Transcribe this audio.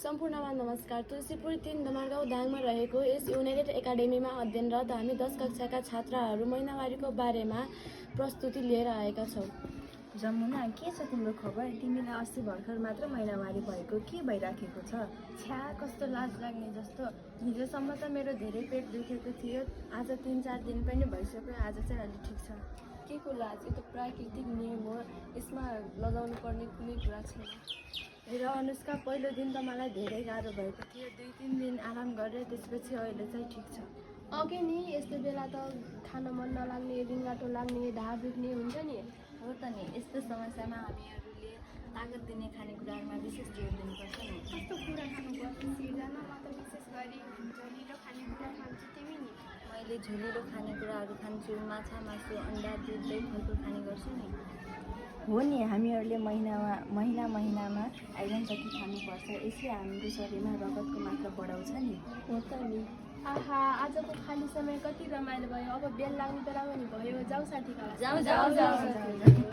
सम्पूर्णमा नमस्कार। तुलसीपुर 3 दमरगाउँ दाङमा रहेको यस युनाइटेड एकाडेमीमा अध्ययनरत हामी 10 कक्षाका छात्राहरू महिनावारीको बारेमा प्रस्तुति लिएर आएका छौँ। जमुना, के छ तिम्रो खबर? तिमीलाई अस्ति भर्खर मात्र महिनावारी भएको, के भइराखेको छ? छ्या, कस्तो लाज लाग्ने जस्तो। हिजोसम्म त मेरो धेरै पेट दुखेको थियो, आज 3-4 दिन पनि भइसक्यो, आज चाहिँ अलि ठिक छ। के को लाज? यो त प्राकृतिक नियम हो, यसमा लगाउनु पर्ने कुनै कुरा छैन। र अनुष्का, पहिलो दिन त मलाई धेरै गाह्रो भएको थियो, 2-3 दिन आराम गरेर त्यसपछि अहिले चाहिँ ठिक छ। अघि नि यस्तो बेला त खान मन नलाग्ने, रिङ्गाटो लाग्ने, ढाड दुख्ने हुन्छ नि। हो त नि, यस्तो समस्यामा हामीहरूले तागत दिने खानेकुराहरूमा विशेष जोड दिनुपर्छ नि। कस्तो कुरा खानुपर्छ सिर्जना? म त विशेष गरी झोलिलो खानेकुरा खान्छु, तिमी नि? मैले झोलिलो खानेकुराहरू खान्छु, माछा, मासु, अन्डा, दुध, दही, फलफुल खाने गर्छु नि। हो नि, हामीहरूले महिनामा आइरन जति खानुपर्छ, यसले हाम्रो शरीरमा रगतको मात्रा बढाउँछ नि। हो त नि। आहा, आजको खाली समय कति रमाइलो भयो। अब बेल लाग्ने बेला पनि भयो। जाऊ साथी, जाऊ।